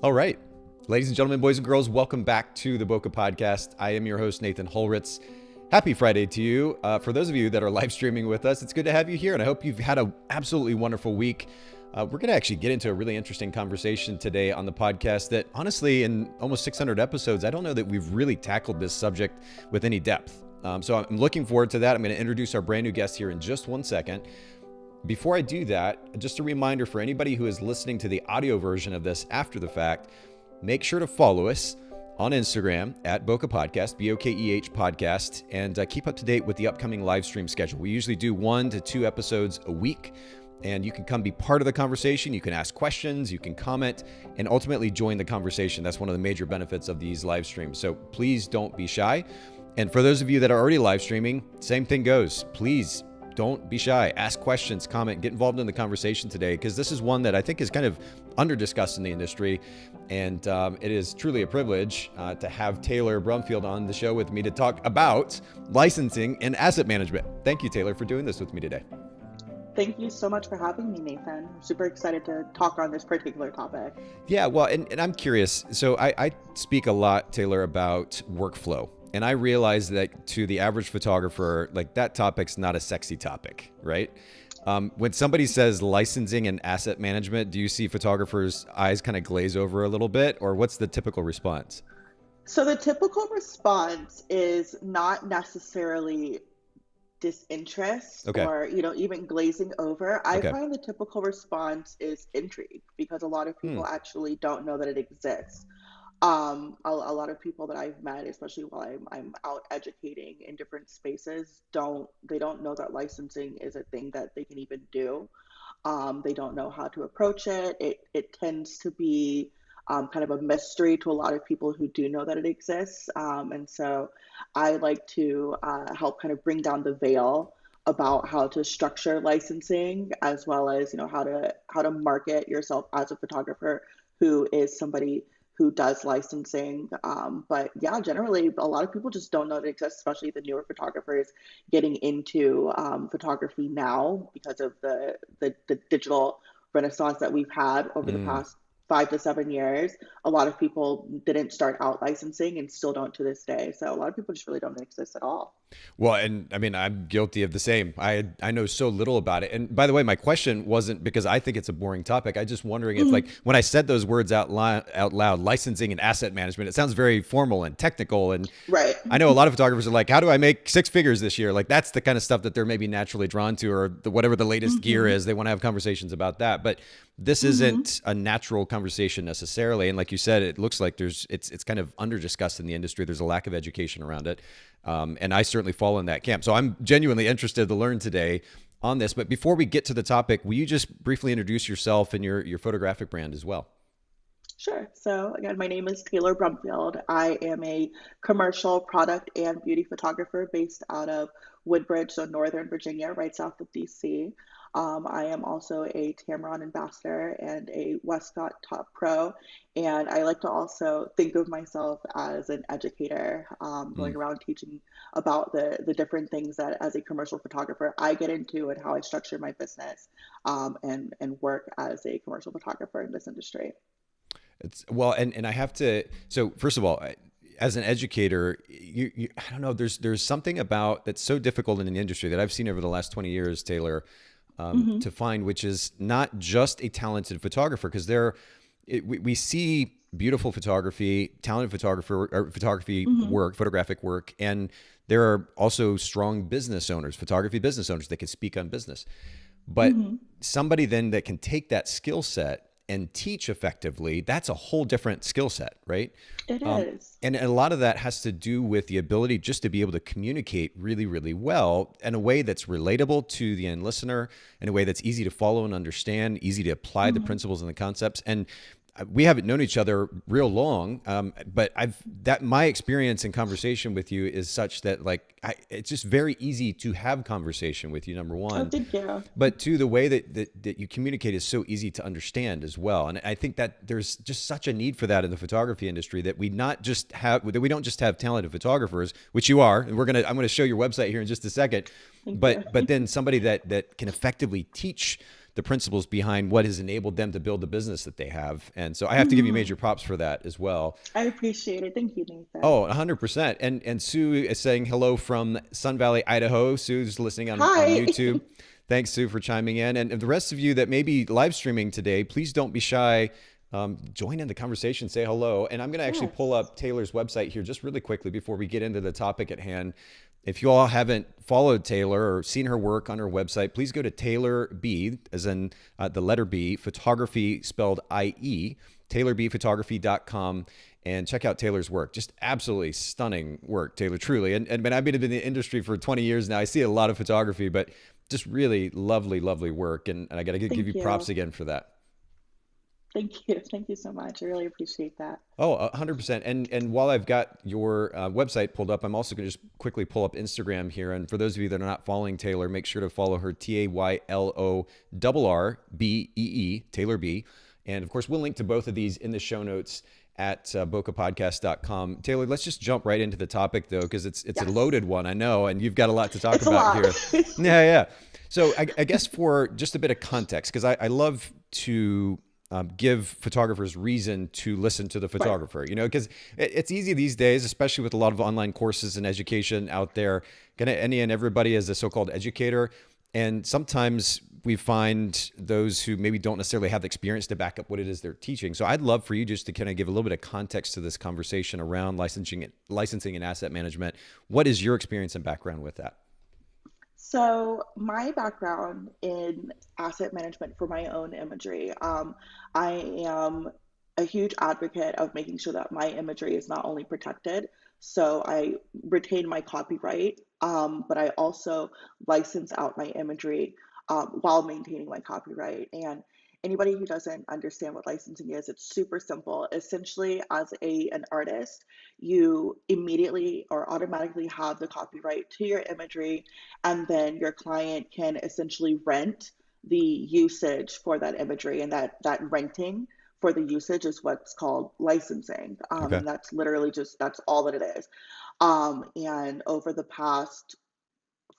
All right. Ladies and gentlemen, boys and girls, welcome back to the Boca Podcast. I am your host, Nathan Holritz. Happy Friday to you. For those of you that are live streaming with us, it's good to have you here, and I hope you've had an absolutely wonderful week. We're going to actually get into a really interesting conversation today on the podcast that, honestly, in almost 600 episodes, I don't know that we've really tackled this subject with any depth. So I'm looking forward to that. I'm going to introduce our brand new guest here in just one second. Before I do that, just a reminder for anybody who is listening to the audio version of this after the fact, make sure to follow us on Instagram at Boca Podcast, BOKEH Podcast, and keep up to date with the upcoming live stream schedule. We usually do 1 to 2 episodes a week, and you can come be part of the conversation. You can ask questions, you can comment, and ultimately join the conversation. That's one of the major benefits of these live streams. So please don't be shy. And for those of you that are already live streaming, same thing goes. Please don't be shy. Ask questions, comment, get involved in the conversation today, because this is one that I think is kind of under-discussed in the industry. And it is truly a privilege to have Taylor Brumfield on the show with me to talk about licensing and asset management. Thank you, Taylor, for doing this with me today. Thank you so much for having me, Nathan. I'm super excited to talk on this particular topic. Yeah, well, and I'm curious. So I speak a lot, Taylor, about workflow. And I realize that to the average photographer, like that topic's not a sexy topic, right? When somebody says licensing and asset management, do you see photographers' eyes kind of glaze over a little bit, or what's the typical response? So the typical response is not necessarily disinterest or, even glazing over. I find the typical response is intrigue, because a lot of people actually don't know that it exists. A lot of people that I've met, especially while I'm out educating in different spaces, they don't know that licensing is a thing that they can even do. They don't know how to approach it. It tends to be kind of a mystery to a lot of people who do know that it exists. And so I like to help kind of bring down the veil about how to structure licensing, as well as how to market yourself as a photographer who is somebody who does licensing. But yeah, generally, a lot of people just don't know it exists, especially the newer photographers getting into photography now because of the digital renaissance that we've had over the past 5 to 7 years. A lot of people didn't start out licensing and still don't to this day. So a lot of people just really don't exist at all. Well, and I mean, I'm guilty of the same. I know so little about it. And by the way, my question wasn't because I think it's a boring topic. I just wondering if, like, when I said those words out loud, licensing and asset management, it sounds very formal and technical. And right. I know a lot of photographers are like, how do I make 6 figures this year? Like, that's the kind of stuff that they're maybe naturally drawn to, or whatever the latest gear is. They want to have conversations about that. But this isn't a natural conversation necessarily. And like you said, it looks like it's kind of under discussed in the industry. There's a lack of education around it. And I certainly fall in that camp. So I'm genuinely interested to learn today on this. But before we get to the topic, will you just briefly introduce yourself and your photographic brand as well? Sure. So again, my name is Taylor Brumfield. I am a commercial product and beauty photographer based out of Woodbridge, so Northern Virginia, right south of DC. I am also a Tamron ambassador and a Westcott Top Pro. And I like to also think of myself as an educator, going around teaching about the different things that as a commercial photographer I get into and how I structure my business and work as a commercial photographer in this industry. And I have to, so first of all, as an educator, I don't know, there's something about that's so difficult in the industry that I've seen over the last 20 years, Taylor, to find, which is not just a talented photographer, because we see beautiful photography, talented photography work, photographic work, and there are also strong photography business owners that can speak on business. But somebody then that can take that skill set and teach effectively, that's a whole different skill set, right? It is. And a lot of that has to do with the ability just to be able to communicate really, really well in a way that's relatable to the end listener, in a way that's easy to follow and understand, easy to apply the principles and the concepts. And we haven't known each other real long, but my experience in conversation with you is such that it's just very easy to have conversation with you. Number one, oh, thank you. But two, the way that you communicate is so easy to understand as well. And I think that there's just such a need for that in the photography industry, that we don't just have talented photographers, which you are. And I'm gonna show your website here in just a second. But then somebody that can effectively teach the principles behind what has enabled them to build the business that they have. And so I have to give you major props for that as well. I appreciate it. Thank you, Nathan. Oh, 100%. And Sue is saying hello from Sun Valley, Idaho. Sue's listening on YouTube. Thanks, Sue, for chiming in. And the rest of you that may be live streaming today, please don't be shy. Join in the conversation, say hello. And I'm going to actually pull up Taylor's website here just really quickly before we get into the topic at hand. If you all haven't followed Taylor or seen her work on her website, please go to Taylor B, as in the letter B, photography spelled IE, taylorbphotography.com, and check out Taylor's work. Just absolutely stunning work, Taylor, truly. And I've been in the industry for 20 years now. I see a lot of photography, but just really lovely, lovely work. And I got to give you props again for that. Thank you. Thank you so much. I really appreciate that. Oh, 100%. And while I've got your website pulled up, I'm also going to just quickly pull up Instagram here. And for those of you that are not following Taylor, make sure to follow her, TaylorBee, Taylor B. And of course, we'll link to both of these in the show notes at bokehpodcast.com. Taylor, let's just jump right into the topic, though, because it's a loaded one, I know, and you've got a lot to talk about here. Yeah. So I guess for just a bit of context, because I love to give photographers reason to listen to the photographer, because it's easy these days, especially with a lot of online courses and education out there, any and everybody is a so-called educator. And sometimes we find those who maybe don't necessarily have the experience to back up what it is they're teaching. So I'd love for you just to kind of give a little bit of context to this conversation around licensing and asset management. What is your experience and background with that? So my background in asset management for my own imagery, I am a huge advocate of making sure that my imagery is not only protected, so I retain my copyright, but I also license out my imagery while maintaining my copyright. And anybody who doesn't understand what licensing is, it's super simple. Essentially, as an artist, you immediately or automatically have the copyright to your imagery, and then your client can essentially rent the usage for that imagery, and that renting for the usage is what's called licensing. And that's literally that's all that it is. And over the past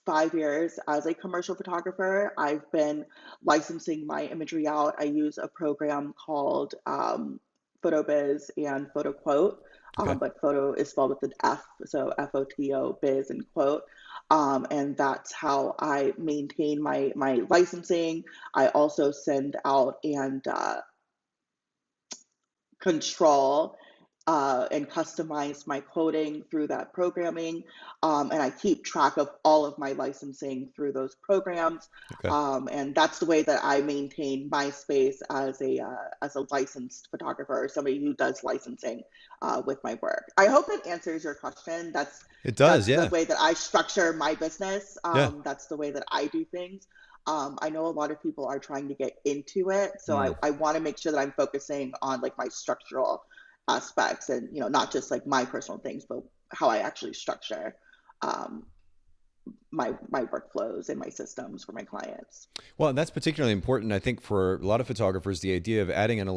5 years as a commercial photographer, I've been licensing my imagery out. I use a program called PhotoBiz and PhotoQuote, but photo is spelled with an F, so FOTO, biz, and quote. And that's how I maintain my licensing. I also send out and control and customize my quoting through that programming. And I keep track of all of my licensing through those programs. And that's the way that I maintain my space as a licensed photographer, or somebody who does licensing with my work. I hope it answers your question. That's the way that I structure my business. That's the way that I do things. I know a lot of people are trying to get into it. So I want to make sure that I'm focusing on like my structural aspects and, not just like my personal things, but how I actually structure my workflows and my systems for my clients. Well, that's particularly important, I think, for a lot of photographers, the idea of adding an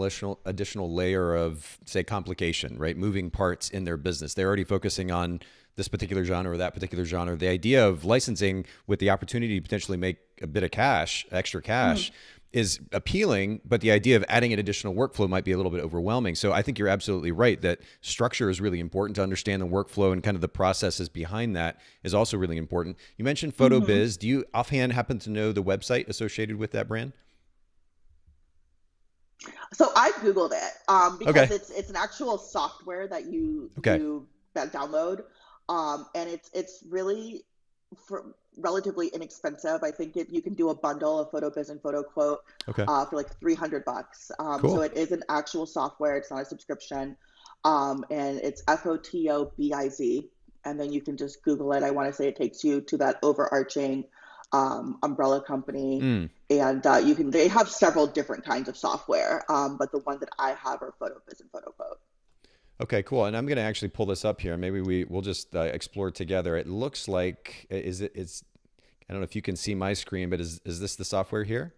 additional layer of, say, complication, right? Moving parts in their business. They're already focusing on this particular genre or that particular genre. The idea of licensing with the opportunity to potentially make a bit of cash, extra cash, is appealing, but the idea of adding an additional workflow might be a little bit overwhelming. So I think you're absolutely right that structure is really important. To understand the workflow and kind of the processes behind that is also really important. You mentioned PhotoBiz. Do you offhand happen to know the website associated with that brand? So I Googled it because it's an actual software that you download. And it's really relatively inexpensive. I think you can do a bundle of PhotoBiz and PhotoQuote for like $300. So it is an actual software. It's not a subscription. And it's FOTOBIZ. And then you can just Google it. I want to say it takes you to that overarching umbrella company. And they have several different kinds of software. But the one that I have are PhotoBiz and PhotoQuote. Okay, cool. And I'm going to actually pull this up here. Maybe we'll just explore together. It looks like, I don't know if you can see my screen, but is this the software here?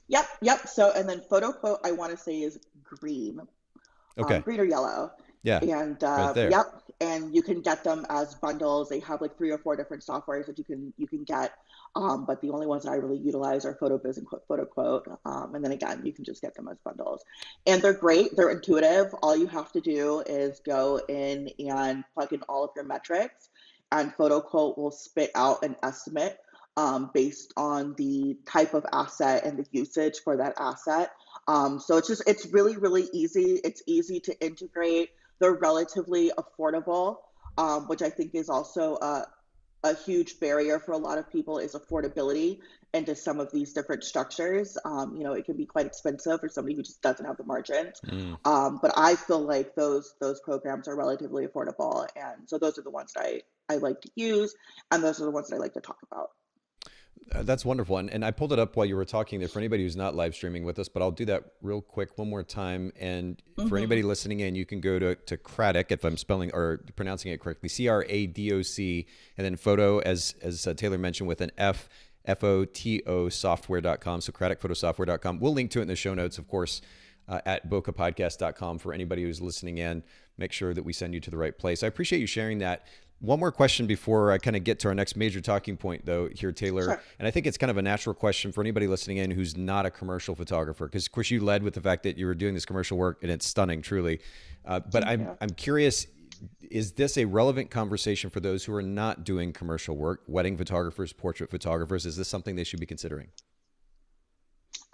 Yep. So, and then PhotoQuote, I want to say is green. Green or yellow. Yeah, And right there. yep, and you can get them as bundles. They have like 3 or 4 different softwares that you can get. But the only ones that I really utilize are PhotoBiz and PhotoQuote. And then again, you can just get them as bundles. And they're great. They're intuitive. All you have to do is go in and plug in all of your metrics, and PhotoQuote will spit out an estimate based on the type of asset and the usage for that asset. So it's really, really easy. It's easy to integrate. They're relatively affordable, which I think is also a huge barrier for a lot of people, is affordability into some of these different structures. It can be quite expensive for somebody who just doesn't have the margins. Mm. But I feel like those programs are relatively affordable, and so those are the ones that I like to use, and those are the ones that I like to talk about. That's wonderful. And I pulled it up while you were talking there for anybody who's not live streaming with us, but I'll do that real quick one more time. And for Mm-hmm. anybody listening in, you can go to Craddock, if I'm spelling or pronouncing it correctly, CRADOC, and then photo, as Taylor mentioned, with an F, FOTO software.com. So craddockphotosoftware.com. We'll link to it in the show notes, of course, at bokehpodcast.com for anybody who's listening in. Make sure that we send you to the right place. I appreciate you sharing that. One more question before I kind of get to our next major talking point, though, here, Taylor. Sure. And I think it's kind of a natural question for anybody listening in who's not a commercial photographer, because, of course, you led with the fact that you were doing this commercial work, and it's stunning, truly. But Thank I'm you. I'm curious, is this a relevant conversation for those who are not doing commercial work, wedding photographers, portrait photographers? Is this something they should be considering?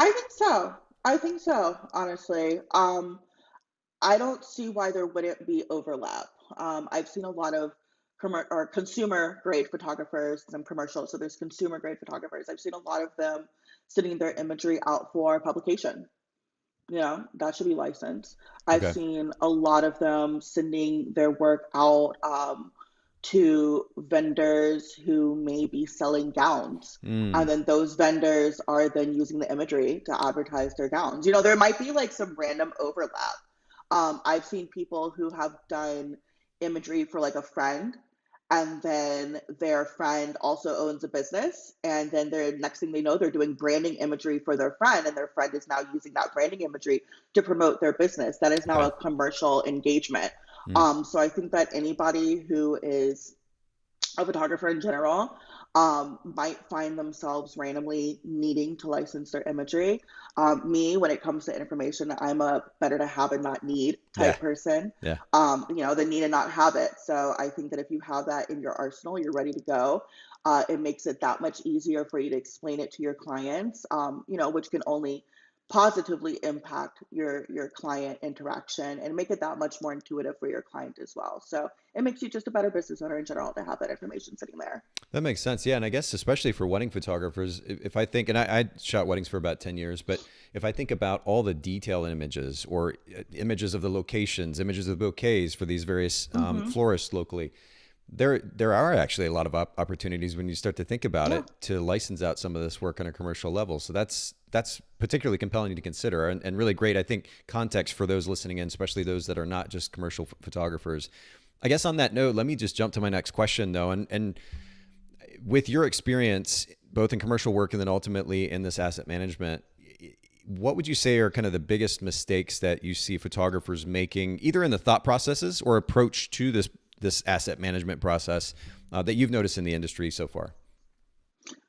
I think so. I think so, honestly. I don't see why there wouldn't be overlap. I've seen a lot of consumer grade photographers, some commercial, so there's consumer grade photographers. I've seen a lot of them sending their imagery out for publication. That should be licensed. I've Okay. seen a lot of them sending their work out to vendors who may be selling gowns. Mm. And then those vendors are then using the imagery to advertise their gowns. There might be like some random overlap. I've seen people who have done imagery for like a friend, and then their friend also owns a business, and then they're next thing they know, they're doing branding imagery for their friend, and their friend is now using that branding imagery to promote their business. That is now Okay. a commercial engagement. Mm. So I think that anybody who is a photographer in general might find themselves randomly needing to license their imagery. Me, when it comes to information, I'm a better to have and not need Yeah. type person. Yeah. The need and not have it. So I think that if you have that in your arsenal, you're ready to go. It makes it that much easier for you to explain it to your clients, which can only positively impact your client interaction and make it that much more intuitive for your client as well. So it makes you just a better business owner in general to have that information sitting there. That makes sense. Yeah. And I guess especially for wedding photographers, if I think, and I shot weddings for about 10 years, but if I think about all the detail images or images of the locations, images of the bouquets for these various Mm-hmm. florists locally, there are actually a lot of opportunities when you start to think about Yeah. it to license out some of this work on a commercial level. So that's particularly compelling to consider and really great, I think, context for those listening in, especially those that are not just commercial photographers. I guess on that note, let me just jump to my next question though. And with your experience, both in commercial work and then ultimately in this asset management, what would you say are kind of the biggest mistakes that you see photographers making, either in the thought processes or approach to this asset management process that you've noticed in the industry so far?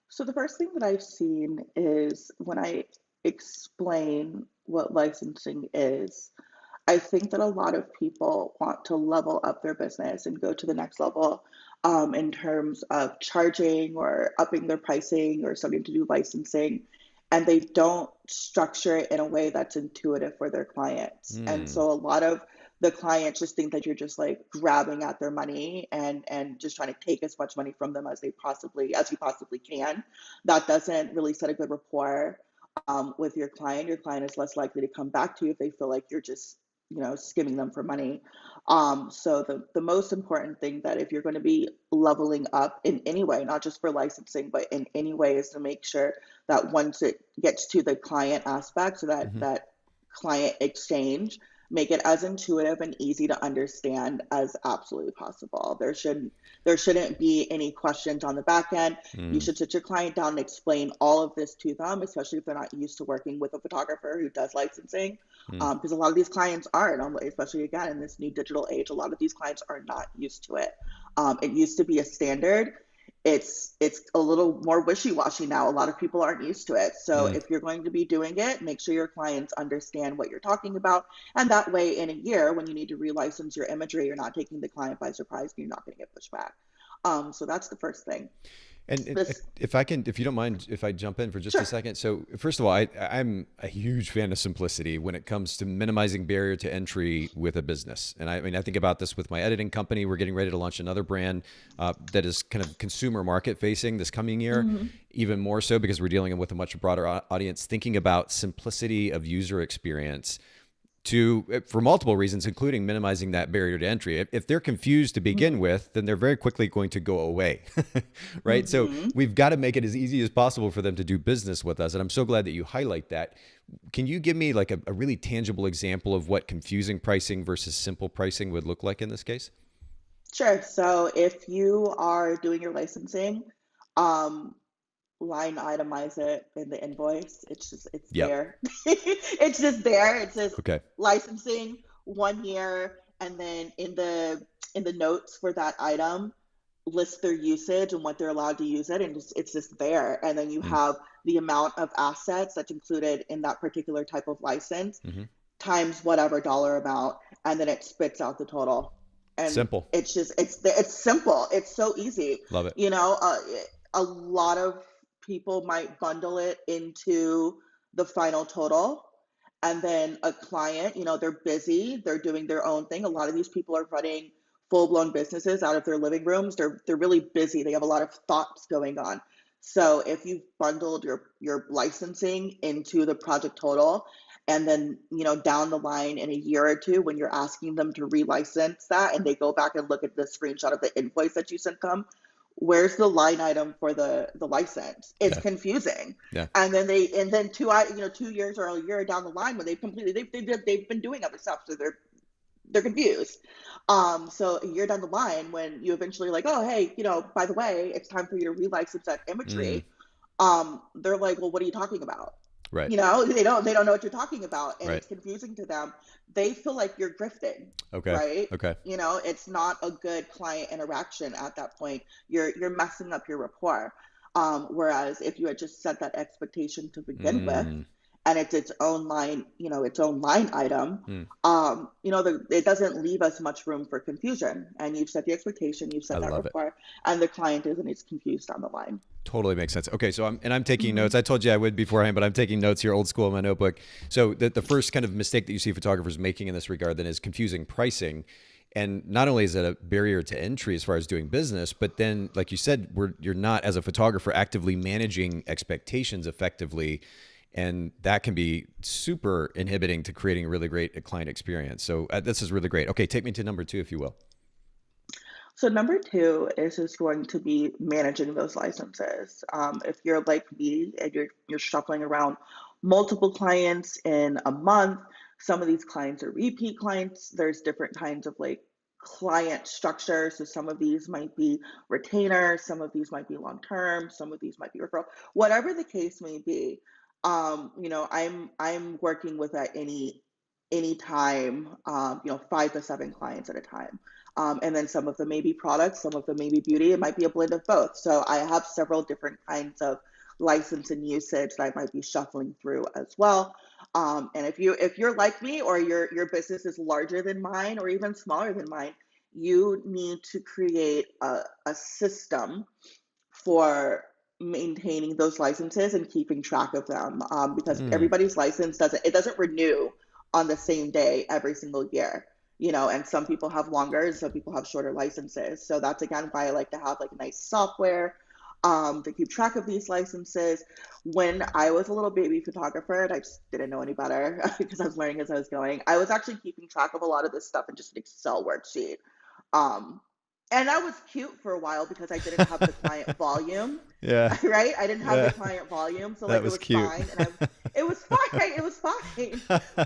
So the first thing that I've seen is when I explain what licensing is, I think that a lot of people want to level up their business and go to the next level in terms of charging or upping their pricing or starting to do licensing. And they don't structure it in a way that's intuitive for their clients. And Hmm. so a lot of the clients just think that you're just like grabbing at their money and just trying to take as much money from them as you possibly can. That doesn't really set a good rapport with your client. Your client is less likely to come back to you if they feel like you're just skimming them for money. So the most important thing that if you're going to be leveling up in any way, not just for licensing, but in any way, is to make sure that once it gets to the client aspect, so that Mm-hmm. that client exchange, make it as intuitive and easy to understand as absolutely possible. There shouldn't be any questions on the back end. You Mm. should sit your client down and explain all of this to them, especially if they're not used to working with a photographer who does licensing. because a lot of these clients aren't, especially again in this new digital age, a lot of these clients are not used to it. It used to be a standard. It's a little more wishy-washy now. A lot of people aren't used to it. So if you're going to be doing it, make sure your clients understand what you're talking about. And that way, in a year, when you need to relicense your imagery, you're not taking the client by surprise and you're not going to get pushback. So that's the first thing. And if you don't mind, if I jump in for just Sure. a second. So first of all, I'm a huge fan of simplicity when it comes to minimizing barrier to entry with a business. And I mean, I think about this with my editing company. We're getting ready to launch another brand that is kind of consumer market facing this coming year, even more so because we're dealing with a much broader audience, thinking about simplicity of user experience for multiple reasons, including minimizing that barrier to entry. If they're confused to begin with, then they're very quickly going to go away, right? So we've got to make it as easy as possible for them to do business with us. And I'm so glad that you highlight that. Can you give me like a really tangible example of what confusing pricing versus simple pricing would look like in this case? Sure. So if you are doing your licensing, line itemize it in the invoice. It's there. It's just there. It says licensing 1 year, and then in the notes for that item, list their usage and what they're allowed to use it, and it's just there. And then you have the amount of assets that's included in that particular type of license times whatever dollar amount, and then it spits out the total. And simple. It's simple. It's so easy. Love it. You know, a lot of people might bundle it into the final total, and then a client, they're busy, they're doing their own thing. A lot of these people are running full-blown businesses out of their living rooms. They're really busy. They have a lot of thoughts going on. So if you've bundled your licensing into the project total, and then down the line in a year or two, when you're asking them to relicense that, and they go back and look at the screenshot of the invoice that you sent them, where's the line item for the license? It's confusing. And then 2 years or a year down the line, when they've been doing other stuff, so they're confused. So a year down the line, when you eventually like, oh hey, by the way, it's time for you to relicense that imagery, they're like, well, what are you talking about? Right. They don't know what you're talking about, and it's confusing to them. They feel like you're grifting. Right. It's not a good client interaction at that point. You're messing up your rapport. Whereas if you had just set that expectation to begin with, and it's its own line, its own line item, it doesn't leave us much room for confusion. And you've set the expectation, you've set that rapport, and the client isn't as confused on the line. Totally makes sense. Okay, so I'm taking notes. I told you I would beforehand, but I'm taking notes here, old school in my notebook. So the first kind of mistake that you see photographers making in this regard then is confusing pricing. And not only is it a barrier to entry as far as doing business, but then, like you said, you're not, as a photographer, actively managing expectations effectively. And that can be super inhibiting to creating a really great client experience. So this is really great. Okay, take me to number 2, if you will. So number 2 is just going to be managing those licenses. If you're like me and you're shuffling around multiple clients in a month, some of these clients are repeat clients. There's different kinds of like client structure. So some of these might be retainer, some of these might be long-term, some of these might be referral, whatever the case may be. I'm working with at any time, 5 to 7 clients at a time. And then some of them may be products, some of them may be beauty. It might be a blend of both. So I have several different kinds of license and usage that I might be shuffling through as well. And if you're like me, or your business is larger than mine or even smaller than mine, you need to create a system for maintaining those licenses and keeping track of them, because everybody's license doesn't renew on the same day every single year. And some people have longer, some people have shorter licenses. So that's again why I like to have like nice software to keep track of these licenses. When I was a little baby photographer and I just didn't know any better because I was learning as I was going, I was actually keeping track of a lot of this stuff in just an Excel worksheet. And that was cute for a while because I didn't have the client volume. Right? I didn't have the client volume. So like it was cute. Fine. And it was fine. It was fine.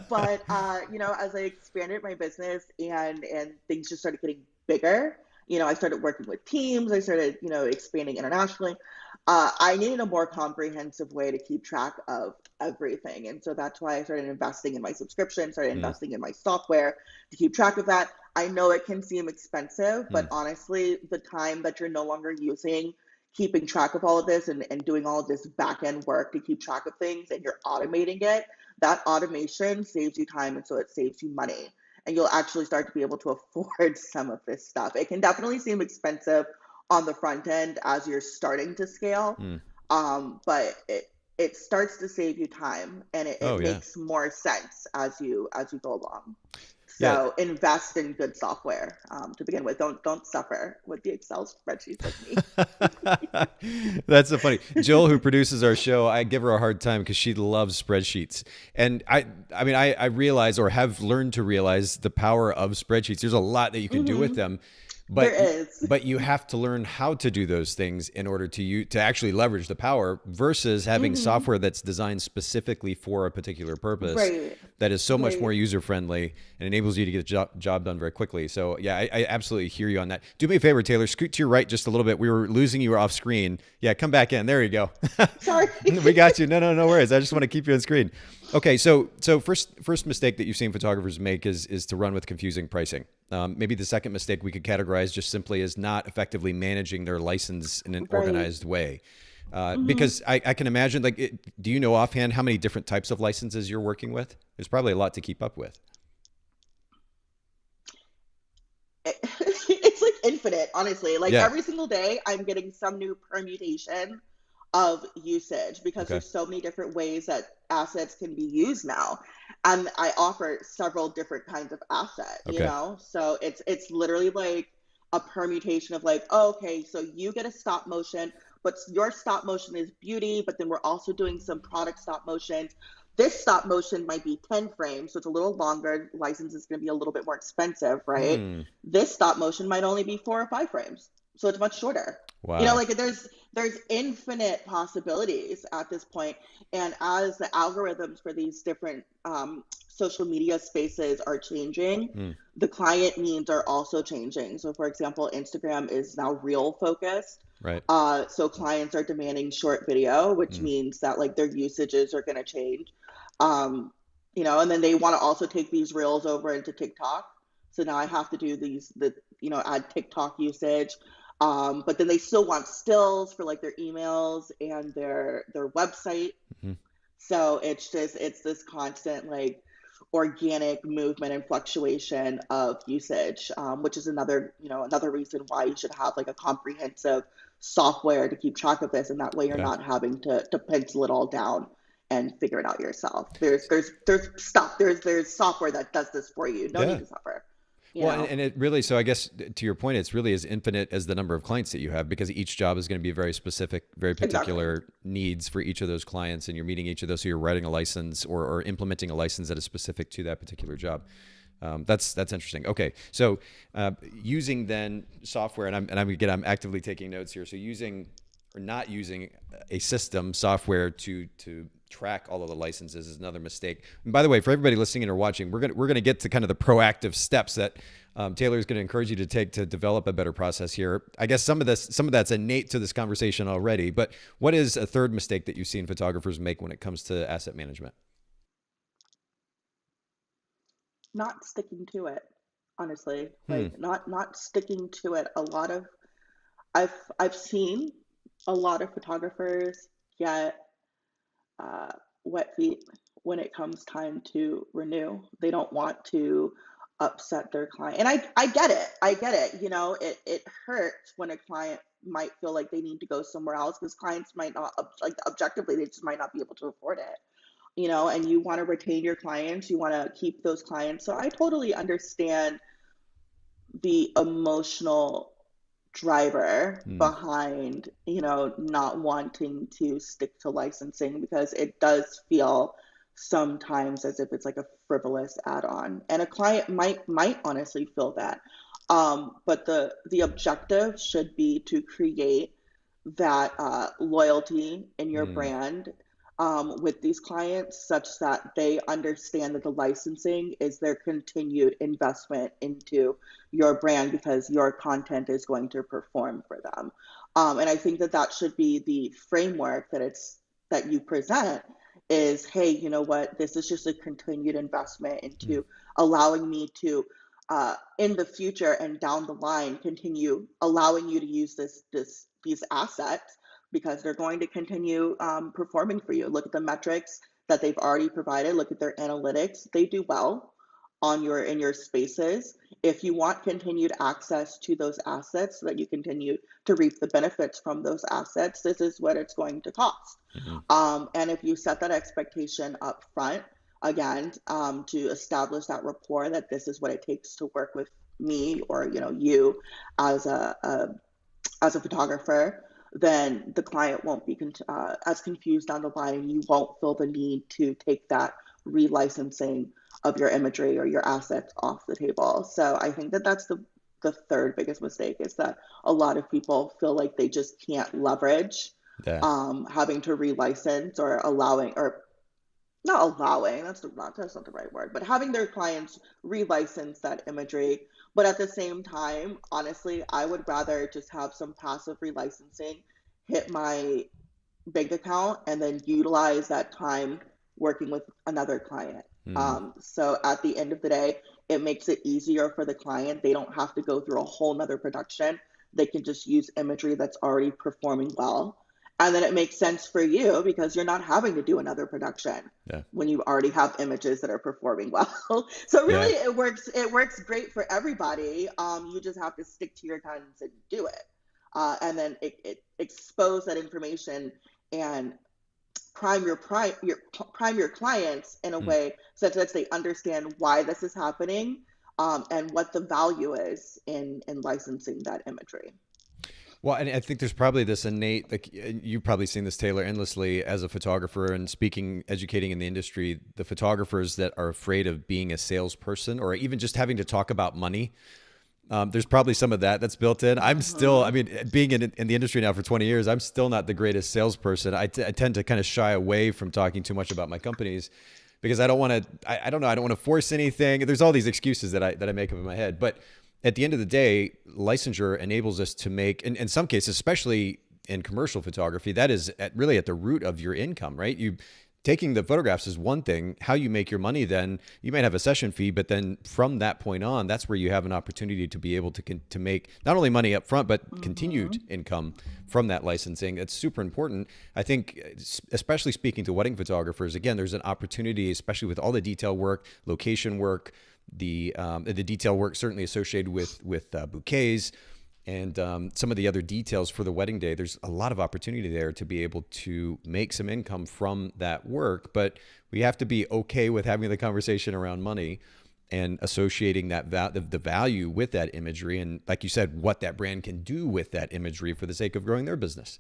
But as I expanded my business and things just started getting bigger, I started working with teams. I started, expanding internationally. I needed a more comprehensive way to keep track of everything. And so that's why I started investing in my subscription, started Mm, investing in my software to keep track of that. I know it can seem expensive, but mm. honestly, the time that you're no longer using keeping track of all of this and doing all of this back end work to keep track of things and you're automating it, that automation saves you time and so it saves you money. And you'll actually start to be able to afford some of this stuff. It can definitely seem expensive on the front end as you're starting to scale. Mm. But it starts to save you time and Oh, it yeah. makes more sense as you go along. Yeah. So invest in good software to begin with. Don't suffer with the Excel spreadsheets like me. That's so funny. Jill, who produces our show, I give her a hard time because she loves spreadsheets. And I mean, I realize or have learned to realize the power of spreadsheets. There's a lot that you can do with Mm-hmm. them, There but is. but you have to learn how to do those things in order to actually leverage the power versus having Mm-hmm. software that's designed specifically for a particular purpose Right. that is so much more Right. user friendly and enables you to get the job done very quickly. So yeah, I absolutely hear you on that. Do me a favor, Taylor, scoot to your right just a little bit. We were losing you off screen. Yeah, come back in. There you go. Sorry. We got you. No worries. I just want to keep you on screen. Okay, so first mistake that you've seen photographers make is to run with confusing pricing. Maybe the second mistake we could categorize just simply as not effectively managing their license in an Right. organized way. Mm-hmm. Because I can imagine, like, do you know offhand how many different types of licenses you're working with? There's probably a lot to keep up with. It's like infinite, honestly. Like Yeah. every single day, I'm getting some new permutation of usage because Okay. there's so many different ways that assets can be used now. And I offer several different kinds of asset, Okay. So it's literally like a permutation of like, oh, okay, so you get a stop motion, but your stop motion is beauty, but then we're also doing some product stop motion. This stop motion might be 10 frames, so it's a little longer. License is going to be a little bit more expensive, right? Hmm. This stop motion might only be 4 or 5 frames, so it's much shorter. Wow. Like there's infinite possibilities at this point, and as the algorithms for these different social media spaces are changing, Hmm. the client needs are also changing. So, for example, Instagram is now reel focused. Right. So clients are demanding short video, which Hmm. means that like their usages are going to change. Um, and then they want to also take these reels over into TikTok. So now I have to do add TikTok usage. But then they still want stills for like their emails and their website. Hmm. So it's this constant like organic movement and fluctuation of usage, which is another reason why you should have like a comprehensive software to keep track of this, and that way you're Yeah. not having to pencil it all down and figure it out yourself. There's stuff there's software that does this for you. No need Yeah. to suffer. You Well, know and it really, so I guess to your point, it's really as infinite as the number of clients that you have because each job is going to be very specific, very exactly. particular needs for each of those clients. And you're meeting each of those. So you're writing a license or implementing a license that is specific to that particular job. That's interesting. Okay. So using then software, I'm actively taking notes here. So using or not using a system software to track all of the licenses is another mistake. And by the way, for everybody listening or watching, we're gonna get to kind of the proactive steps that Taylor is going to encourage you to take to develop a better process here. I guess some of that's innate to this conversation already. But what is a third mistake that you've seen photographers make when it comes to asset management? Not sticking to it, honestly. Hmm. Like not sticking to it. I've seen a lot of photographers get uh, wet feet when it comes time to renew. They don't want to upset their client. And I get it. I get it. It hurts when a client might feel like they need to go somewhere else because clients might not, like objectively, they just might not be able to afford it. And you want to retain your clients, you want to keep those clients. So I totally understand the emotional driver Hmm. behind not wanting to stick to licensing because it does feel sometimes as if it's like a frivolous add-on, and a client might honestly feel that, but the objective should be to create that loyalty in your Hmm. brand, with these clients such that they understand that the licensing is their continued investment into your brand because your content is going to perform for them. And I think that that should be the framework that you present is, hey, you know what, this is just a continued investment into allowing me to in the future and down the line continue allowing you to use these assets because they're going to continue performing for you. Look at the metrics that they've already provided. Look at their analytics. They do well on your in your spaces. If you want continued access to those assets so that you continue to reap the benefits from those assets, this is what it's going to cost. And if you set that expectation up front, again, to establish that rapport that this is what it takes to work with me or you as a photographer, then the client won't be as confused down the line, and you won't feel the need to take that relicensing of your imagery or your assets off the table. So I think that that's the third biggest mistake is that a lot of people feel like they just can't leverage having to relicense or allowing or not allowing, that's not the right word, but having their clients relicense that imagery. But at the same time, honestly, I would rather just have some passive relicensing hit my bank account and then utilize that time working with another client. So at the end of the day, it makes it easier for the client. They don't have to go through a whole nother production. They can just use imagery that's already performing well. And then it makes sense for you because you're not having to do another production when you already have images that are performing well. So really it works great for everybody. You just have to stick to your guns and do it. And then it expose that information and prime your clients in a way such that they understand why this is happening and what the value is in licensing that imagery. Well, and I think there's probably this innate, like you've probably seen this, Taylor, endlessly as a photographer and speaking, educating in the industry, the photographers that are afraid of being a salesperson or even just having to talk about money. There's probably some of that's built in. I'm still, I mean, being in the industry now for 20 years, I'm still not the greatest salesperson. I tend to kind of shy away from talking too much about my companies because I don't want to, I don't know, I don't want to force anything. There's all these excuses that I make up in my head. But at the end of the day, licensure enables us to make, in some cases, especially in commercial photography, that is really at the root of your income, right? You taking the photographs is one thing. How you make your money, then you might have a session fee, but then from that point on, that's where you have an opportunity to be able to make not only money up front, but continued income from that licensing. It's super important. I think, especially speaking to wedding photographers, again, there's an opportunity, especially with all the detail work, location work, the detail work certainly associated with bouquets and some of the other details for the wedding day. There's a lot of opportunity there to be able to make some income from that work, but we have to be okay with having the conversation around money and associating that the value with that imagery, and like you said, what that brand can do with that imagery for the sake of growing their business.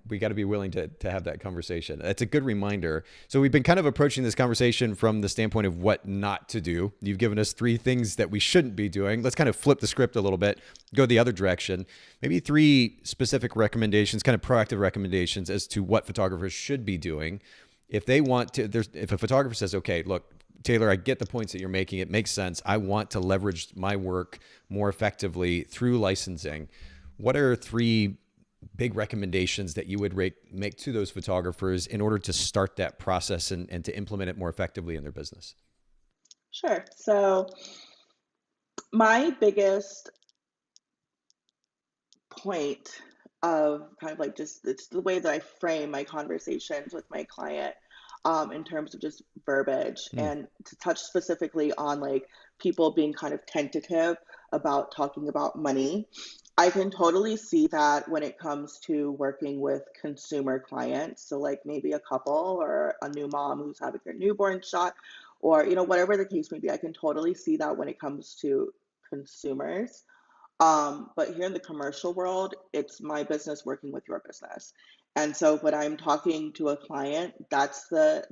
We got to be willing to have that conversation. That's a good reminder. So we've been kind of approaching this conversation from the standpoint of what not to do. You've given us 3 things that we shouldn't be doing. Let's kind of flip the script a little bit, go the other direction. Maybe 3 specific recommendations, kind of proactive recommendations as to what photographers should be doing. If they want to, if a photographer says, okay, look, Taylor, I get the points that you're making. It makes sense. I want to leverage my work more effectively through licensing. What are 3 big recommendations that you would make to those photographers in order to start that process and to implement it more effectively in their business? Sure. So my biggest point of kind of like just it's the way that I frame my conversations with my client in terms of just verbiage and to touch specifically on like people being kind of tentative about talking about money. I can totally see that when it comes to working with consumer clients. So like maybe a couple or a new mom who's having their newborn shot or, whatever the case may be, I can totally see that when it comes to consumers. But here in the commercial world, it's my business working with your business. And so when I'm talking to a client, that's the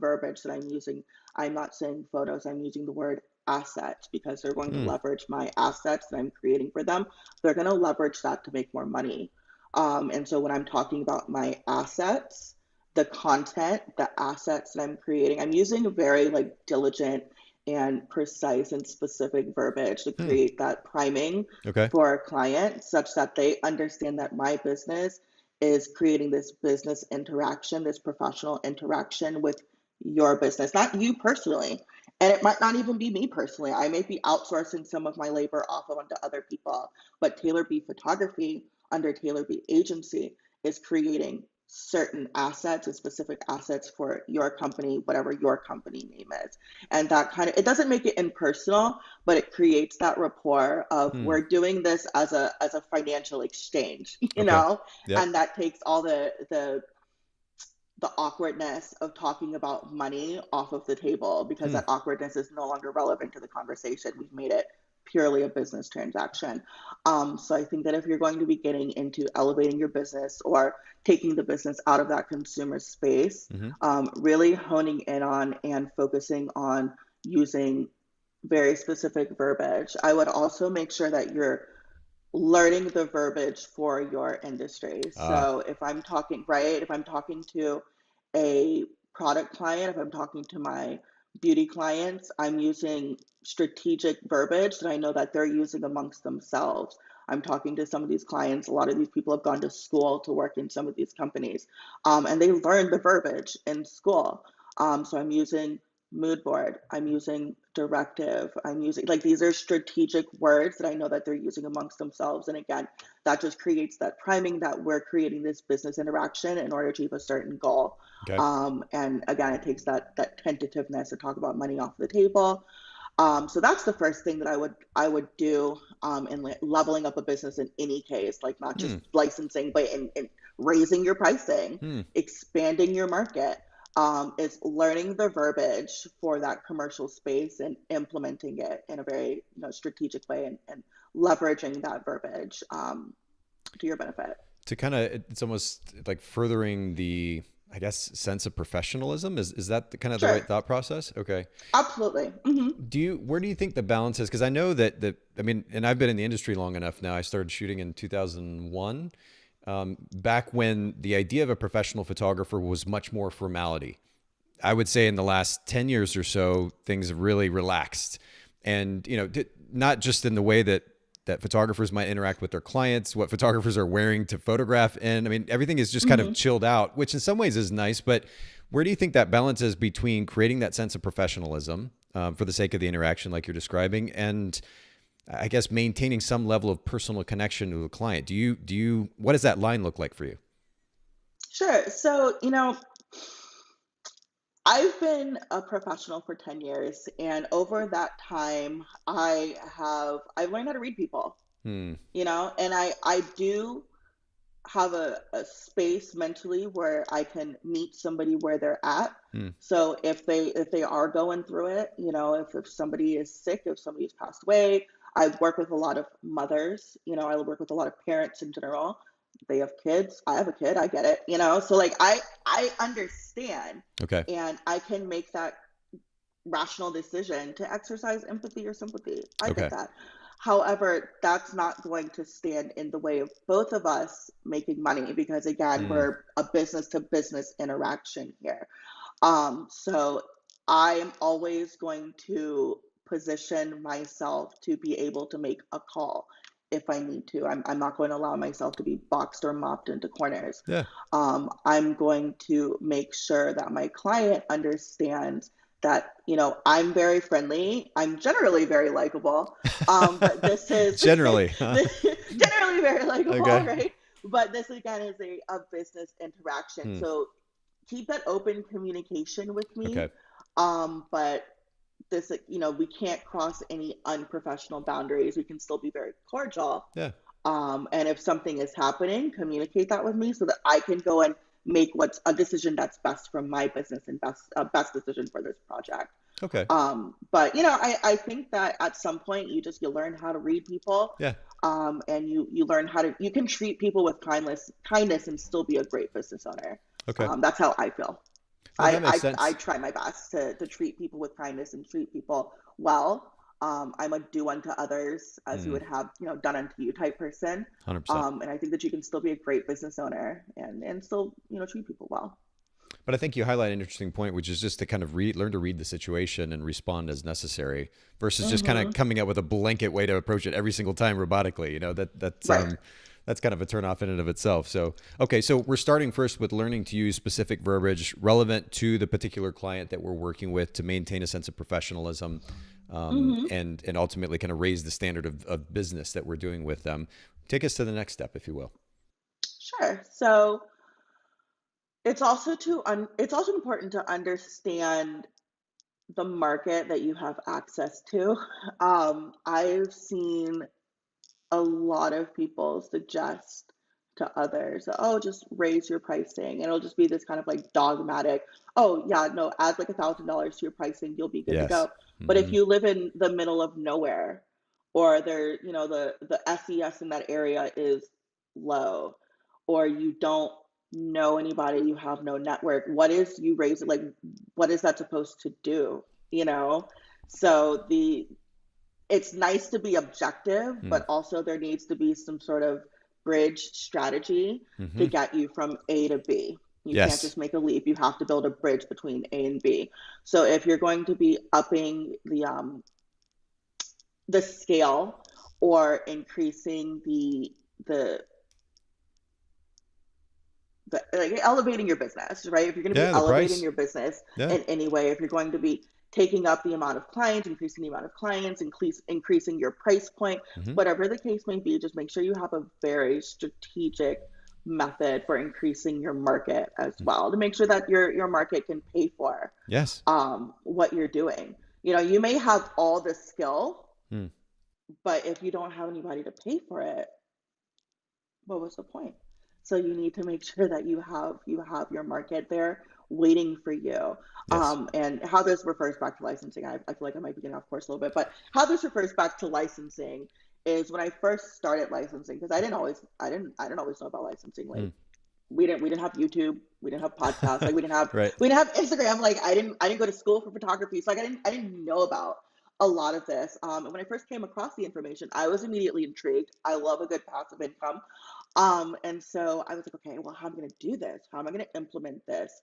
verbiage that I'm using. I'm not saying photos, I'm using the word assets because they're going to leverage my assets that I'm creating for them. They're going to leverage that to make more money. And so when I'm talking about my assets, the content, the assets that I'm creating, I'm using a very like diligent and precise and specific verbiage to create that priming Okay. for our client, such that they understand that my business is creating this business interaction, this professional interaction with your business, not you personally. And it might not even be me personally. I may be outsourcing some of my labor off of onto other people, but Taylor B Photography under Taylor B Agency is creating certain assets and specific assets for your company, whatever your company name is. And that kind of, it doesn't make it impersonal, but it creates that rapport of we're doing this as a financial exchange, you know, Yep. and that takes all the awkwardness of talking about money off of the table, because that awkwardness is no longer relevant to the conversation. We've made it purely a business transaction. So I think that if you're going to be getting into elevating your business or taking the business out of that consumer space, really honing in on and focusing on using very specific verbiage. I would also make sure that you're learning the verbiage for your industry. So if I'm talking, right, if I'm talking to a product client, if I'm talking to my beauty clients, I'm using strategic verbiage that I know that they're using amongst themselves. I'm talking to some of these clients. A lot of these people have gone to school to work in some of these companies, and they learned the verbiage in school. So I'm using mood board, I'm using directive, I'm using, like, these are strategic words that I know that they're using amongst themselves. And again, that just creates that priming that we're creating this business interaction in order to achieve a certain goal. Okay. And again, it takes that tentativeness to talk about money off the table. So that's the first thing that I would do in leveling up a business in any case, like not just licensing, but in raising your pricing, expanding your market. Is learning the verbiage for that commercial space and implementing it in a very strategic way, and leveraging that verbiage to your benefit. To kind of, it's almost like furthering the, I guess, sense of professionalism. Is that the kind of the right thought process? Okay. Absolutely. Where do you think the balance is? Because I know that I mean, and I've been in the industry long enough now. I started shooting in 2001. Back when the idea of a professional photographer was much more formality. I would say in the last 10 years or so, things have really relaxed. And, not just in the way that photographers might interact with their clients, what photographers are wearing to photograph in. I mean, everything is just kind of chilled out, which in some ways is nice. But where do you think that balance is between creating that sense of professionalism for the sake of the interaction like you're describing, and I guess maintaining some level of personal connection to the client? What does that line look like for you? Sure. So, I've been a professional for 10 years, and over that time, I've learned how to read people, and I do have a space mentally where I can meet somebody where they're at. So if they are going through it, if somebody is sick, if somebody's passed away, I work with a lot of mothers, I work with a lot of parents in general. They have kids. I have a kid. I get it, so like I understand. Okay. And I can make that rational decision to exercise empathy or sympathy. I get that. However, that's not going to stand in the way of both of us making money, because again, we're a business to business interaction here. So I am always going to position myself to be able to make a call if I need to. I'm not going to allow myself to be boxed or mopped into corners. Yeah. I'm going to make sure that my client understands that, I'm very friendly. I'm generally very likable. But this is generally generally very likable, right? But this again is a business interaction. So keep that open communication with me. Okay. But this, we can't cross any unprofessional boundaries. We can still be very cordial. Yeah. And if something is happening, communicate that with me so that I can go and make what's a decision that's best for my business and best decision for this project. Okay. But I think that at some point you learn how to read people. Yeah. And you learn you can treat people with kindness and still be a great business owner. Okay. That's how I feel. Well, I try my best to treat people with kindness and treat people well. I'm a do unto others as you would have, done unto you type person. 100%. And I think that you can still be a great business owner and still, treat people well. But I think you highlight an interesting point, which is just to kind of learn to read the situation and respond as necessary versus just kind of coming up with a blanket way to approach it every single time robotically. You know, that's Right. that's kind of a turnoff in and of itself. So, okay, so we're starting first with learning to use specific verbiage relevant to the particular client that we're working with to maintain a sense of professionalism, and ultimately kind of raise the standard of business that we're doing with them. Take us to the next step, if you will. Sure. So it's also it's also important to understand the market that you have access to. I've seen a lot of people suggest to others, oh, just raise your pricing. And it'll just be this kind of like dogmatic, oh, yeah, no, add like $1,000 to your pricing, you'll be good to Yes. go. But if you live in the middle of nowhere, or there, the SES in that area is low, or you don't know anybody, you have no network, what is you raise it like, what is that supposed to do? You know? So it's nice to be objective, but also there needs to be some sort of bridge strategy to get you from A to B. You can't just make a leap. You have to build a bridge between A and B. So if you're going to be upping the scale or increasing the like elevating your business, right? If you're going to be elevating your business in any way, if you're going to be taking up the amount of clients, increasing the amount of clients, increasing your price point, whatever the case may be, just make sure you have a very strategic method for increasing your market as well, to make sure that your market can pay for what you're doing. You may have all the skill, but if you don't have anybody to pay for it, what was the point? So you need to make sure that you have your market there waiting for you. And how this refers back to licensing, I feel like I might be getting off course a little bit, but how this refers back to licensing is when I first started licensing, because I didn't always know about licensing. Like we didn't have YouTube, we didn't have podcasts, like we didn't have Instagram. Like I didn't go to school for photography, so like I didn't know about a lot of this. And when I first came across the information, I was immediately intrigued. I love a good passive income. And so I was like, okay, well, how am I going to do this? How am I going to implement this?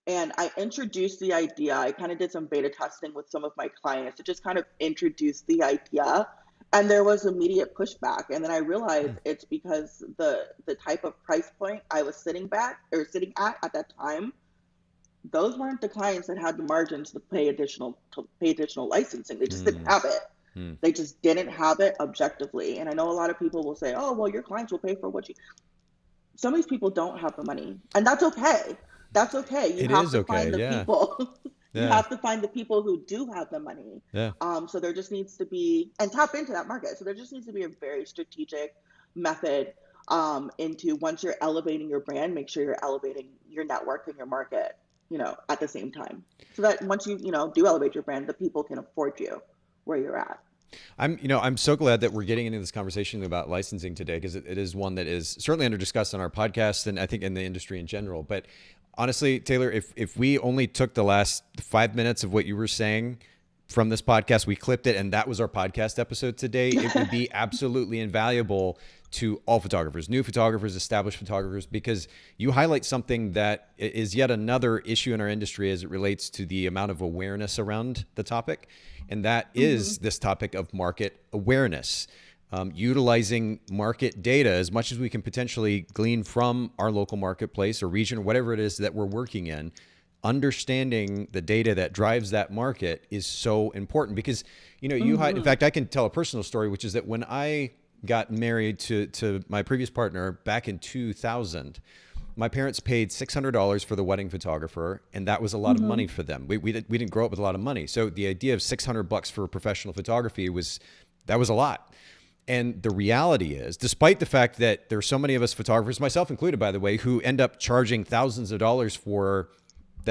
And I introduced the idea. I kind of did some beta testing with some of my clients to just kind of introduce the idea. And there was immediate pushback. And then I realized it's because the type of price point I was sitting at that time, those weren't the clients that had the margins to pay additional licensing. They just didn't have it. They just didn't have it objectively. And I know a lot of people will say, oh, well, your clients will pay for what you. Some of these people don't have the money. And that's okay. That's okay. You have to find the people. You have to find the people who do have the money. So there just needs to be, and tap into that market. So there just needs to be a very strategic method into, once you're elevating your brand, make sure you're elevating your network and your market, at the same time. So that once you, do elevate your brand, the people can afford you where you're at. I'm so glad that we're getting into this conversation about licensing today, because it is one that is certainly under discussed on our podcast and I think in the industry in general. But honestly, Taylor, if we only took the last 5 minutes of what you were saying from this podcast, we clipped it, and that was our podcast episode today, it would be absolutely invaluable to all photographers, new photographers, established photographers, because you highlight something that is yet another issue in our industry as it relates to the amount of awareness around the topic. And that is this topic of market awareness. Utilizing market data as much as we can potentially glean from our local marketplace or region or whatever it is that we're working in. Understanding the data that drives that market is so important, because, in fact, I can tell a personal story, which is that when I got married to my previous partner back in 2000, my parents paid $600 for the wedding photographer, and that was a lot of money for them. We didn't grow up with a lot of money. So the idea of $600 for professional photography was a lot. And the reality is, despite the fact that there's so many of us photographers, myself included, by the way, who end up charging thousands of dollars for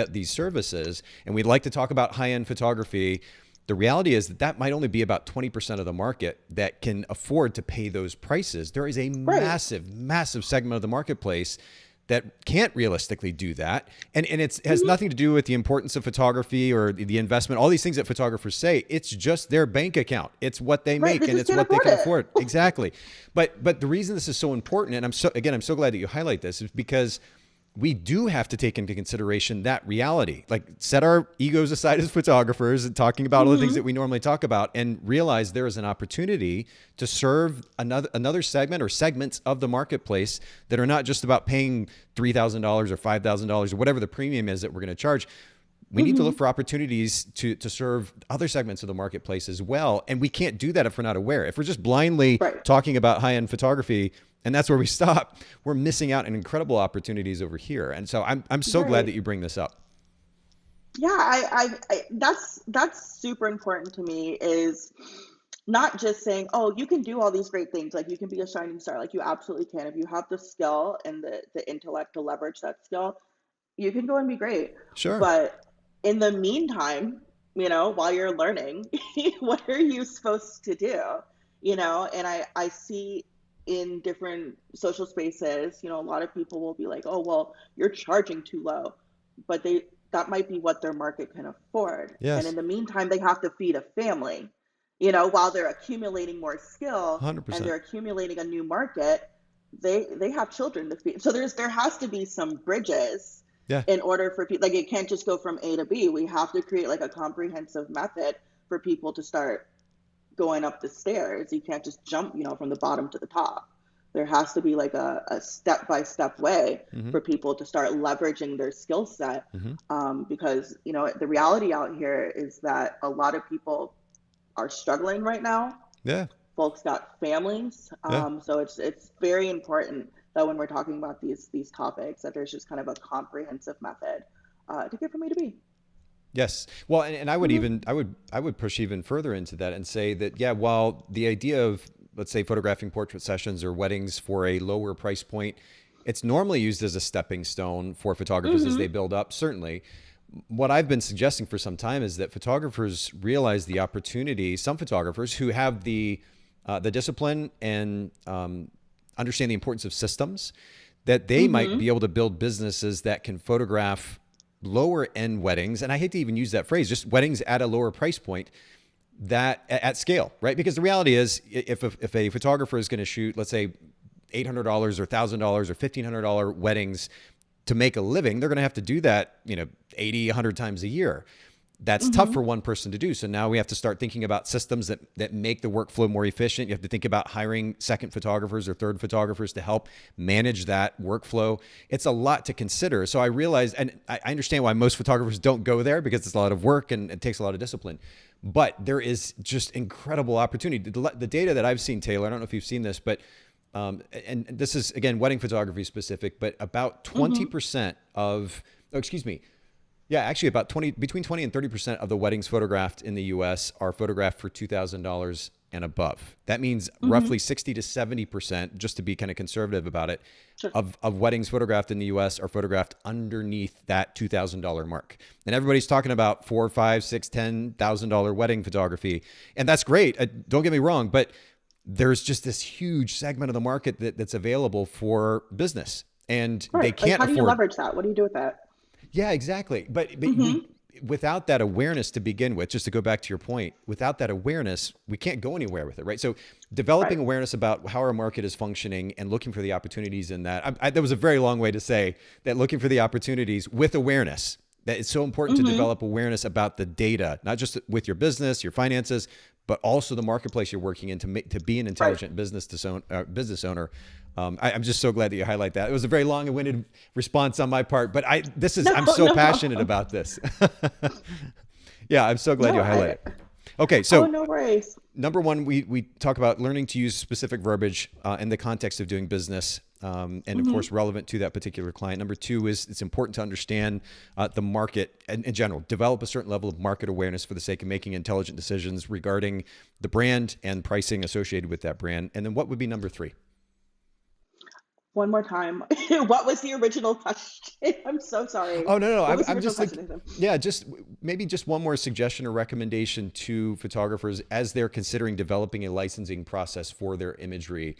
these services, and we'd like to talk about high-end photography, the reality is that might only be about 20% of the market that can afford to pay those prices. There is a massive, massive segment of the marketplace that can't realistically do that. And it has nothing to do with the importance of photography or the investment, all these things that photographers say. It's just their bank account. It's what they make, and it's what they can afford. Exactly. But the reason this is so important, and I'm so glad that you highlight this, is because we do have to take into consideration that reality, like set our egos aside as photographers and talking about all the things that we normally talk about, and realize there is an opportunity to serve another segment or segments of the marketplace that are not just about paying $3,000 or $5,000 or whatever the premium is that we're going to charge. We need to look for opportunities to serve other segments of the marketplace as well. And we can't do that if we're not aware. If we're just blindly talking about high-end photography and that's where we stop, we're missing out on incredible opportunities over here. And so I'm so glad that you bring this up. Yeah, that's super important to me, is not just saying, oh, you can do all these great things. Like, you can be a shining star. Like, you absolutely can. If you have the skill and the intellect to leverage that skill, you can go and be great. Sure. But in the meantime, while you're learning, what are you supposed to do? And I see in different social spaces, a lot of people will be like, oh, well, you're charging too low. But that might be what their market can afford. Yes. And in the meantime, they have to feed a family, while they're accumulating more skill 100%. and they're accumulating a new market, they have children to feed. So there has to be some bridges. Yeah. In order for people, like, it can't just go from A to B. We have to create like a comprehensive method for people to start going up the stairs. You can't just jump, from the bottom to the top. There has to be like a step-by-step way for people to start leveraging their skill set. Because, the reality out here is that a lot of people are struggling right now. Yeah. Folks got families. So it's very important that when we're talking about these topics, that there's just kind of a comprehensive method to get from A to B. Yes. Well, and I would even, I would push even further into that and say that, yeah, while the idea of, let's say, photographing portrait sessions or weddings for a lower price point, it's normally used as a stepping stone for photographers as they build up, certainly. What I've been suggesting for some time is that photographers realize the opportunity, some photographers who have the discipline and understand the importance of systems, that they might be able to build businesses that can photograph lower end weddings. And I hate to even use that phrase, just weddings at a lower price point, that at scale, right? Because the reality is, if a photographer is going to shoot, let's say $800 or $1,000 or $1,500 weddings to make a living, they're going to have to do that, 80, 100 times a year. That's tough for one person to do. So now we have to start thinking about systems that make the workflow more efficient. You have to think about hiring second photographers or third photographers to help manage that workflow. It's a lot to consider. So I realize, and I understand why most photographers don't go there, because it's a lot of work and it takes a lot of discipline. But there is just incredible opportunity. The data that I've seen, Taylor, I don't know if you've seen this, but and this is, again, wedding photography specific, but about 20% of, actually about between 20 and 30% of the weddings photographed in the US are photographed for $2,000 and above. That means roughly 60 to 70%, just to be kind of conservative about it, of weddings photographed in the US are photographed underneath that $2,000 mark. And everybody's talking about $4,000, $5,000, $6,000, $10,000 wedding photography. And that's great. Don't get me wrong, but there's just this huge segment of the market that's available for business, and they can't afford. How do you leverage that? What do you do with that? Yeah, exactly. But without that awareness to begin with, just to go back to your point, without that awareness, we can't go anywhere with it, right? So developing awareness about how our market is functioning and looking for the opportunities in that. That was a very long way to say that, looking for the opportunities with awareness. That it's so important to develop awareness about the data, not just with your business, your finances, but also the marketplace you're working in, to be an intelligent business owner. I'm just so glad that you highlight that. It was a very long-winded response on my part, but I'm so passionate about this. Yeah, I'm so glad you highlight it. Okay, so no worries. Number one, we talk about learning to use specific verbiage in the context of doing business, and of course relevant to that particular client. Number two is it's important to understand the market in general. Develop a certain level of market awareness for the sake of making intelligent decisions regarding the brand and pricing associated with that brand. And then what would be number three? One more time. What was the original question? I'm so sorry. Oh, no. I'm just maybe just one more suggestion or recommendation to photographers as they're considering developing a licensing process for their imagery.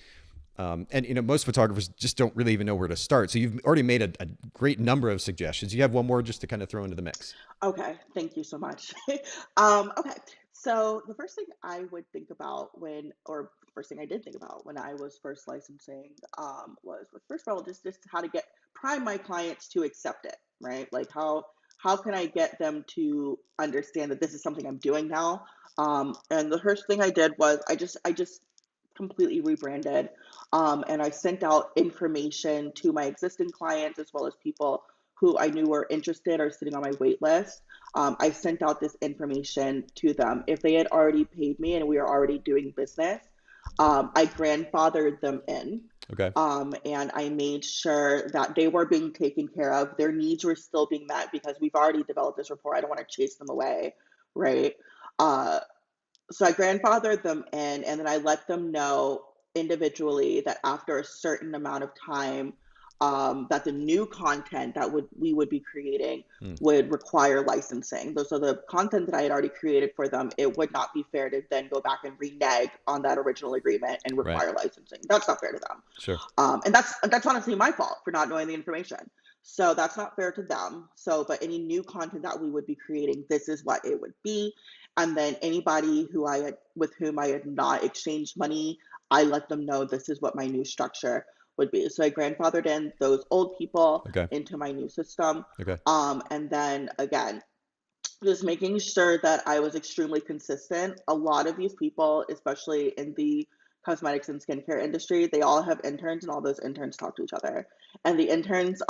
And most photographers just don't really even know where to start. So you've already made a great number of suggestions. You have one more just to kind of throw into the mix. Okay, thank you so much. Okay, so the first thing I would think about first thing I did think about when I was first licensing was first of all, just how to get prime my clients to accept it, right? Like how can I get them to understand that this is something I'm doing now? And the first thing I did was I just completely rebranded, and I sent out information to my existing clients as well as people who I knew were interested or sitting on my wait list. I sent out this information to them. If they had already paid me and we were already doing business, I grandfathered them in. Okay. And I made sure that they were being taken care of. Their needs were still being met because we've already developed this rapport. I don't want to chase them away, right? Uh, so I grandfathered them in, and then I let them know individually that after a certain amount of time, that the new content that we would be creating would require licensing. So the content that I had already created for them, it would not be fair to then go back and renege on that original agreement and require licensing. That's not fair to them. Sure. And that's honestly my fault for not knowing the information. So that's not fair to them. So, but any new content that we would be creating, this is what it would be. And then anybody with whom I had not exchanged money, I let them know this is what my new structure would be. So I grandfathered in those old people into my new system. Okay. And then again, just making sure that I was extremely consistent. A lot of these people, especially in the cosmetics and skincare industry, they all have interns, and all those interns talk to each other. And the interns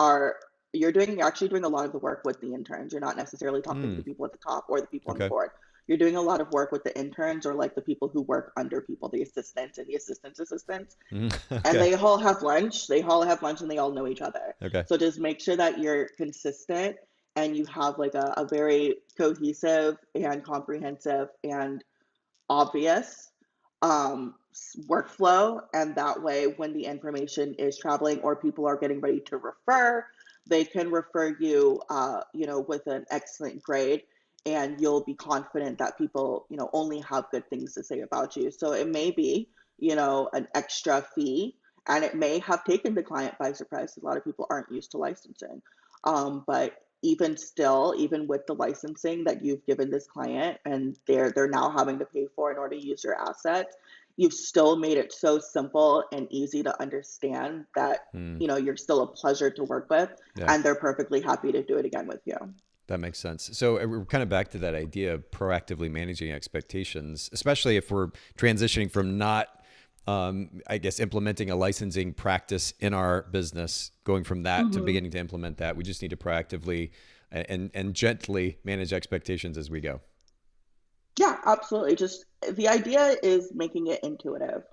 you're actually doing a lot of the work with the interns. You're not necessarily talking to the people at the top or the people on the board. You're doing a lot of work with the interns, or like the people who work under people, the assistants and the assistants. And they all have lunch. They all have lunch and they all know each other. Okay. So just make sure that you're consistent and you have like a very cohesive and comprehensive and obvious workflow. And that way, when the information is traveling or people are getting ready to refer, they can refer you, with an excellent grade. And you'll be confident that people, only have good things to say about you. So it may be, an extra fee, and it may have taken the client by surprise. A lot of people aren't used to licensing. But even still, even with the licensing that you've given this client and they're now having to pay for in order to use your assets, you've still made it so simple and easy to understand that, you're still a pleasure to work with, and they're perfectly happy to do it again with you. That makes sense. So we're kind of back to that idea of proactively managing expectations, especially if we're transitioning from not, implementing a licensing practice in our business, going from that to beginning to implement that. We just need to proactively and gently manage expectations as we go. Yeah, absolutely. Just the idea is making it intuitive.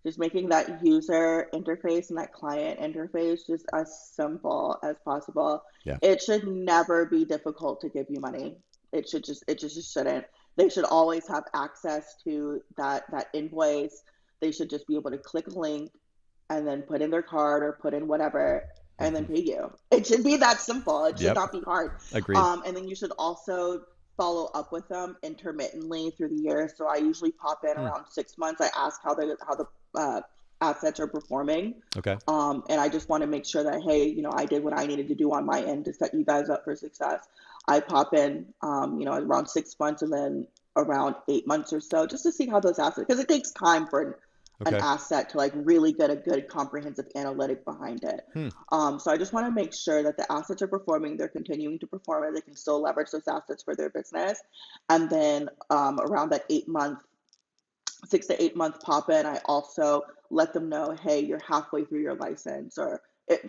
Just making that user interface and that client interface just as simple as possible. Yeah. It should never be difficult to give you money. It just shouldn't. They should always have access to that invoice. They should just be able to click a link and then put in their card or put in whatever and then pay you. It should be that simple. It should not be hard. Agreed. And then you should also follow up with them intermittently through the year. So I usually pop in around 6 months. I ask how the assets are performing. Okay. And I just want to make sure that, hey, I did what I needed to do on my end to set you guys up for success. I pop in, around 6 months and then around 8 months or so, just to see how those assets, because it takes time for an asset to like really get a good comprehensive analytic behind it. So I just want to make sure that the assets are performing, they're continuing to perform, and they can still leverage those assets for their business. And then around that 6 to 8 month pop in, I also let them know, hey, you're halfway through your license, or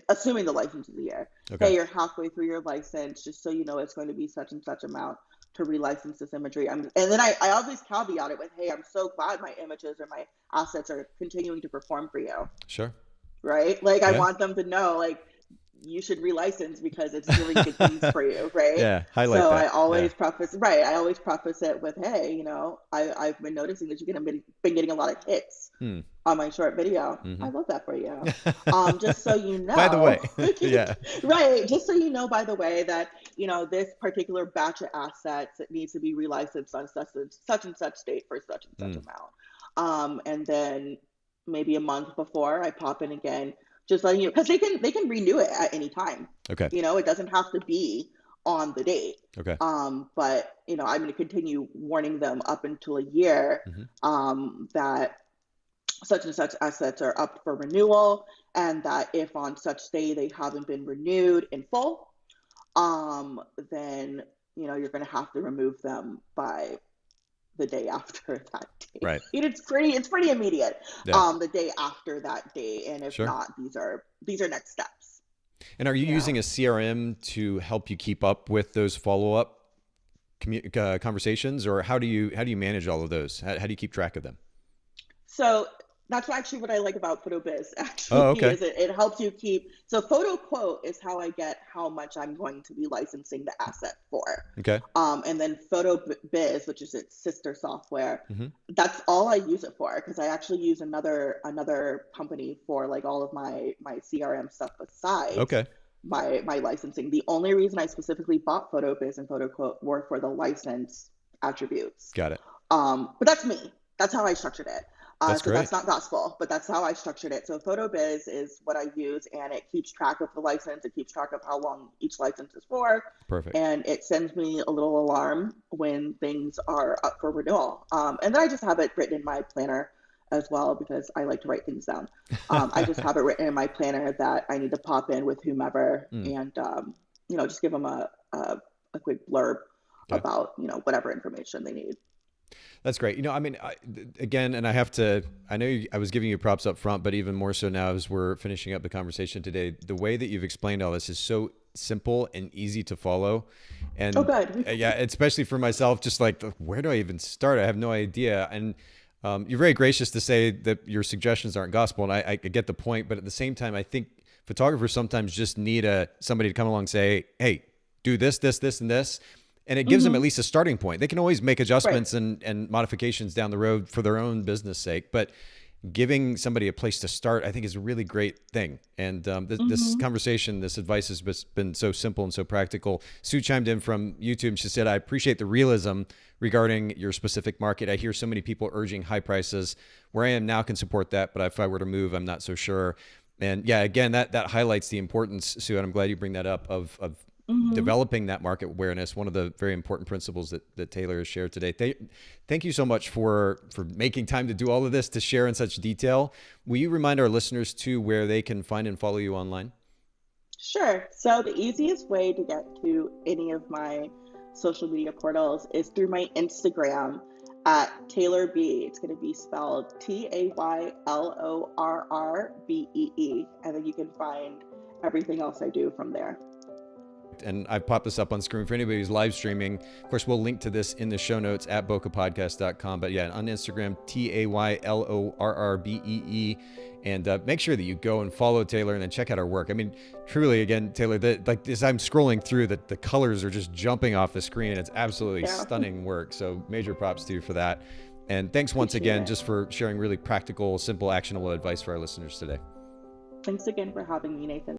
assuming the license is a year. Hey, you're halfway through your license, just so you know it's going to be such and such amount to relicense this imagery. And then I always caveat it with, hey, I'm so glad my images or my assets are continuing to perform for you. Sure. Right? Like I want them to know, like, you should relicense because it's doing good things for you, right? Yeah, highlight so that. I always preface it with, hey, I've been noticing that you've been getting a lot of hits on my short video. I love that for you. Just so you know. By the way, yeah. Right. Just so you know, by the way, that, this particular batch of assets, it needs to be relicensed on such and such date for such and such amount. And then maybe a month before, I pop in again, just letting you, because they can renew it at any time. Okay. It doesn't have to be on the date. Okay. But I'm going to continue warning them up until a year, that such and such assets are up for renewal, and that if on such day they haven't been renewed in full, then you're going to have to remove them by the day after that day. Right. It's pretty immediate. Yeah. The day after that day, and if not, these are next steps. And are you using a CRM to help you keep up with those follow-up conversations, or how do you manage all of those? How do you keep track of them? So that's actually what I like about PhotoBiz, actually. Is it helps you keep. So Photo Quote is how I get how much I'm going to be licensing the asset for. Okay. And then PhotoBiz, which is its sister software, that's all I use it for, because I actually use another company for like all of my CRM stuff besides my licensing. The only reason I specifically bought PhotoBiz and Photo Quote were for the license attributes. Got it. But that's me. That's how I structured it. That's great. That's not gospel, but that's how I structured it. So PhotoBiz is what I use, and it keeps track of the license. It keeps track of how long each license is for. Perfect. And it sends me a little alarm when things are up for renewal. And then I just have it written in my planner as well, because I like to write things down. I just have it written in my planner that I need to pop in with whomever and, just give them a quick blurb about, whatever information they need. That's great. I mean, again, and I know I was giving you props up front, but even more so now as we're finishing up the conversation today, the way that you've explained all this is so simple and easy to follow. And yeah, especially for myself, just like, where do I even start? I have no idea. And you're very gracious to say that your suggestions aren't gospel. And I get the point, but at the same time, I think photographers sometimes just need somebody to come along and say, hey, do this, this, this, and this. And it gives them at least a starting point. They can always make adjustments and modifications down the road for their own business sake. But giving somebody a place to start, I think, is a really great thing. And this conversation, this advice has been so simple and so practical. Sue chimed in from YouTube. She said, I appreciate the realism regarding your specific market. I hear so many people urging high prices. Where I am now can support that, but if I were to move, I'm not so sure. And yeah, again, that highlights the importance, Sue, and I'm glad you bring that up, of developing that market awareness, one of the very important principles that Taylor has shared today. Thank you so much for making time to do all of this, to share in such detail. Will you remind our listeners too where they can find and follow you online? Sure. So the easiest way to get to any of my social media portals is through my Instagram at Taylor B. It's going to be spelled TaylorBee. And then you can find everything else I do from there. And I've popped this up on screen for anybody who's live streaming. Of course, we'll link to this in the show notes at bokehpodcast.com. But yeah, on Instagram, TaylorBee. And make sure that you go and follow Taylor and then check out her work. I mean, truly, again, Taylor, as I'm scrolling through, the colors are just jumping off the screen. It's absolutely stunning work. So major props to you for that. And thanks once again just for sharing really practical, simple, actionable advice for our listeners today. Thanks again for having me, Nathan.